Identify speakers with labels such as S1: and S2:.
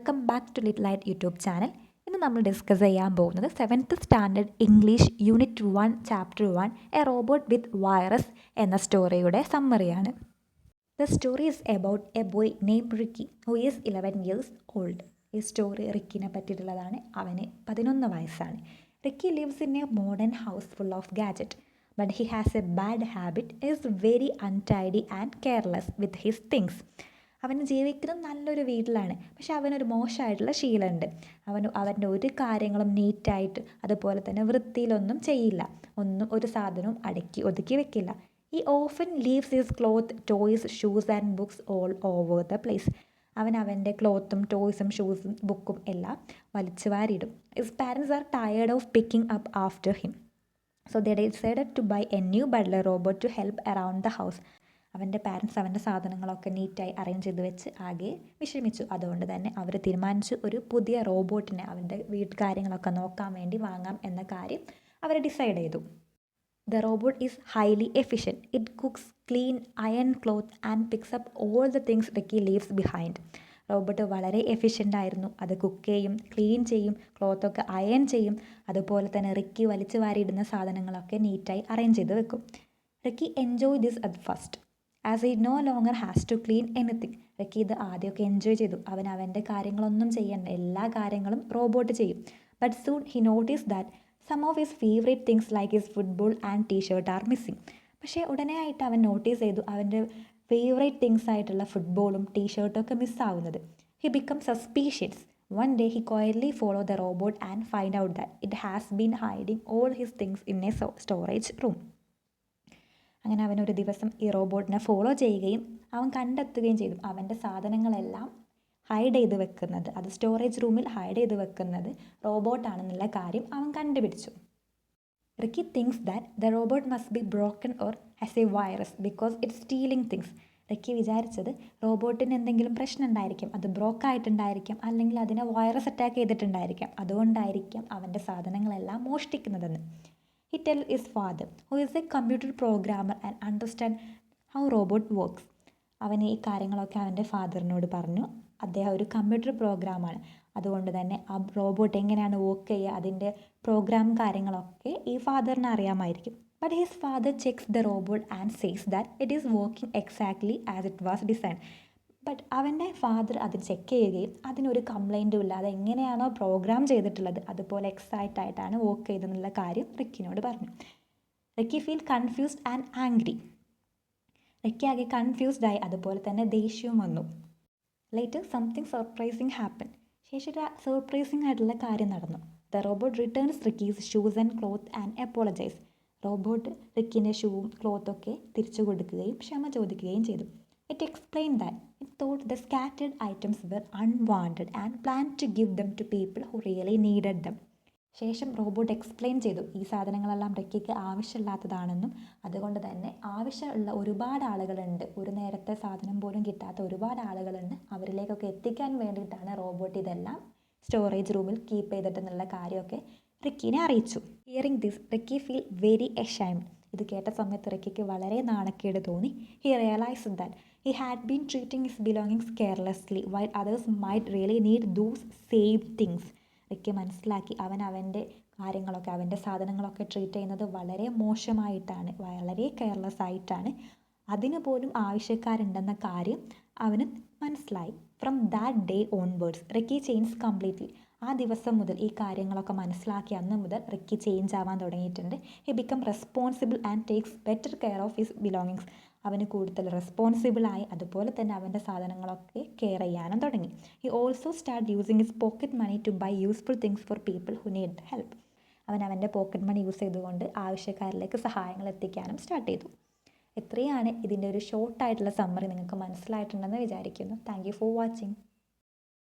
S1: Welcome back to little light YouTube channel. ഇന്ന് നമ്മൾ discuss ചെയ്യാൻ പോകുന്നത് 7th standard English unit 1 chapter 1 a robot with virus എന്ന സ്റ്റോറിയുടെ സമ്മറിയാണ്. The story is about a boy name Ricky who is 11 years old. ഈ story റിക്കിനെ പറ്റിയിട്ടുള്ളതാണ്. അവന് 11 വയസ്സാണ്. Ricky lives in a modern house full of gadget, but he has a bad habit, is very untidy and careless with his things. അവന് ജീവിക്കുന്നത് നല്ലൊരു വീട്ടിലാണ്, പക്ഷെ അവനൊരു മോശമായിട്ടുള്ള ശീലമുണ്ട്. അവൻ്റെ ഒരു കാര്യങ്ങളും നീറ്റായിട്ട് അതുപോലെ തന്നെ വൃത്തിയിലൊന്നും ചെയ്യില്ല. ഒരു സാധനവും അടക്കി ഒതുക്കി വെക്കില്ല. ഈ often leaves his cloth, toys, shoes and books all over the place. അവൻ്റെ ക്ലോത്തും ടോയ്സും ഷൂസും ബുക്കും എല്ലാം വലിച്ചു വാരിയിടും. His parents are tired of picking up after him, so they decided to buy a new butler robot to help around the house. അവൻ്റെ parents അവൻ്റെ സാധനങ്ങളൊക്കെ നീറ്റായി അറേഞ്ച് ചെയ്ത് വെച്ച് ആകെ വിഷമിച്ചു. അതുകൊണ്ട് തന്നെ അവർ തീരുമാനിച്ചു ഒരു പുതിയ റോബോട്ടിനെ അവൻ്റെ വീട്ടുകാര്യങ്ങളൊക്കെ നോക്കാൻ വേണ്ടി വാങ്ങാം എന്ന കാര്യം അവർ ഡിസൈഡ് ചെയ്തു. The robot is highly efficient. It cooks, clean, iron cloth and pics up all the things Ricky leaves behind. Robot വളരെ എഫിഷ്യൻ്റ് ആയിരുന്നു. അത് കുക്ക് ചെയ്യും, ക്ലീൻ ചെയ്യും, ക്ലോത്തൊക്കെ അയൺ ചെയ്യും, അതുപോലെ തന്നെ റിക്കി വലിച്ചു വാരിയിടുന്ന സാധനങ്ങളൊക്കെ നീറ്റായി അറേഞ്ച് ചെയ്ത് വെക്കും. Ricky enjoy this at first as he no longer has to clean anything. Ricky ഇത് ആദ്യമൊക്കെ എൻജോയ് ചെയ്തു. അവൻ്റെ കാര്യങ്ങളൊന്നും ചെയ്യണ്ട, എല്ലാ കാര്യങ്ങളും റോബോട്ട് ചെയ്യും. But soon he notice that some of his favourite things like his football and t-shirt are missing. പക്ഷേ ഉടനെ ആയിട്ട് അവൻ നോട്ടീസ് ചെയ്തു അവൻ്റെ ഫേവറേറ്റ് തിങ്സ് ആയിട്ടുള്ള ഫുട്ബോളും ടീഷർട്ടും ഒക്കെ മിസ്സാവുന്നത്. He become suspicious. One day he quietly follow the robot and find out that it has been hiding all his things in a storage room. അങ്ങനെ അവനൊരു ദിവസം ഈ റോബോട്ടിനെ ഫോളോ ചെയ്യുകയും അവൻ കണ്ടെത്തുകയും ചെയ്തു അവൻ്റെ സാധനങ്ങളെല്ലാം ഹൈഡ് ചെയ്ത് വെക്കുന്നത്, അത് സ്റ്റോറേജ് റൂമിൽ ഹൈഡ് ചെയ്ത് വെക്കുന്നത് റോബോട്ടാണെന്നുള്ള കാര്യം അവൻ കണ്ടുപിടിച്ചു. Ricky things that the robot must be broken or has A virus because it's stealing things. Ricky വിചാരിച്ചത് റോബോട്ടിന് എന്തെങ്കിലും പ്രശ്നം ഉണ്ടായിരിക്കും, അത് ബ്രോക്കായിട്ടുണ്ടായിരിക്കാം, അല്ലെങ്കിൽ അതിനെ വൈറസ് അറ്റാക്ക് ചെയ്തിട്ടുണ്ടായിരിക്കാം, അതുകൊണ്ടായിരിക്കാം അവൻ്റെ സാധനങ്ങളെല്ലാം മോഷ്ടിക്കുന്നതെന്ന്. He tells his father, who is a computer programmer and understands how robot works. അവൻ ഈ കാര്യങ്ങളൊക്കെ അവൻ്റെ ഫാദറിനോട് പറഞ്ഞു. അദ്ദേഹം ഒരു കമ്പ്യൂട്ടർ പ്രോഗ്രാമാണ്, അതുകൊണ്ട് തന്നെ ആ റോബോട്ട് എങ്ങനെയാണ് വർക്ക് ചെയ്യുക, അതിൻ്റെ പ്രോഗ്രാം കാര്യങ്ങളൊക്കെ ഈ ഫാദറിന് അറിയാമായിരിക്കും. But his father checks the robot and says that it is working exactly as it was design. But അവൻ്റെ ഫാദർ അത് ചെക്ക് ചെയ്യുകയും അതിനൊരു കംപ്ലൈൻറ്റും ഇല്ല, അത് എങ്ങനെയാണോ പ്രോഗ്രാം ചെയ്തിട്ടുള്ളത് അതുപോലെ എക്സൈറ്റ് ആയിട്ടാണ് വർക്ക് ചെയ്തെന്നുള്ള കാര്യം റിക്കിനോട് പറഞ്ഞു. Ricky feel confused and angry. Ricky ആകെ കൺഫ്യൂസ്ഡായി, അതുപോലെ തന്നെ ദേഷ്യവും വന്നു. Later something surprising happen. ശേഷം ഒരു സർപ്രൈസിങ് ആയിട്ടുള്ള കാര്യം നടന്നു. The robot returns Ricky's shoes and cloth and apologise. Robot റിക്കിൻ്റെ ഷൂവും ക്ലോത്തൊക്കെ തിരിച്ചു കൊടുക്കുകയും ക്ഷമ ചോദിക്കുകയും ചെയ്തു. It explained that it thought the scattered items were unwanted and planned to give them to people who really needed them. ശേഷം robot explain ചെയ്തു ഈ സാധനങ്ങളെല്ലാം റിക്കിക്ക് ആവശ്യമില്ലാത്തതാണെന്നും അതുകൊണ്ട് തന്നെ ആവശ്യമുള്ള ഒരുപാട് ആളുകളുണ്ട്, ഒരു നേരത്തെ സാധനം പോലും കിട്ടാത്ത ഒരുപാട് ആളുകളുണ്ട്, അവരിലേക്കൊക്കെ എത്തിക്കാൻ വേണ്ടിയിട്ടാണ് റോബോട്ട് ഇതെല്ലാം സ്റ്റോറേജ് റൂമിൽ കീപ്പ് ചെയ്തിട്ടെന്നുള്ള കാര്യമൊക്കെ റിക്കിനെ അറിയിച്ചു. Hearing this Ricky feel very ashamed. ഇത് കേട്ട സമയത്ത് റിക്കിക്ക് വളരെ നാണക്കേട് തോന്നി. He realised that he had been treating his belongings carelessly while others might really need those same things. Ricky മനസ്സിലാക്കി അവൻ്റെ കാര്യങ്ങളൊക്കെ അവൻ്റെ സാധനങ്ങളൊക്കെ ട്രീറ്റ് ചെയ്യുന്നത് വളരെ മോശമായിട്ടാണ്, വളരെ കെയർലെസ് ആയിട്ടാണ്, അതിന് പോലും ആവശ്യക്കാരുണ്ടെന്ന കാര്യം അവന് മനസ്സിലായി. From that day onwards Ricky change completely. ആ ദിവസം മുതൽ ഈ കാര്യങ്ങളൊക്കെ മനസ്സിലാക്കി അന്ന് മുതൽ റിക്കി ചേഞ്ച് ആവാൻ തുടങ്ങിയിട്ടുണ്ട്. He become responsible and takes better care of his belongings. അവന് കൂടുതൽ റെസ്പോൺസിബിളായി, അതുപോലെ തന്നെ അവൻ്റെ സാധനങ്ങളൊക്കെ കെയർ ചെയ്യാനും തുടങ്ങി. He also start using his pocket money to buy useful things for people who need help. അവൻ്റെ പോക്കറ്റ് മണി യൂസ് ചെയ്തുകൊണ്ട് ആവശ്യക്കാരിലേക്ക് സഹായങ്ങൾ എത്തിക്കാനും സ്റ്റാർട്ട് ചെയ്തു. ഇത്രയാണ് ഇതിൻ്റെ ഒരു ഷോർട്ടായിട്ടുള്ള സമ്മറി. നിങ്ങൾക്ക് മനസ്സിലായിട്ടുണ്ടെന്ന് വിചാരിക്കുന്നു. Thank you for watching.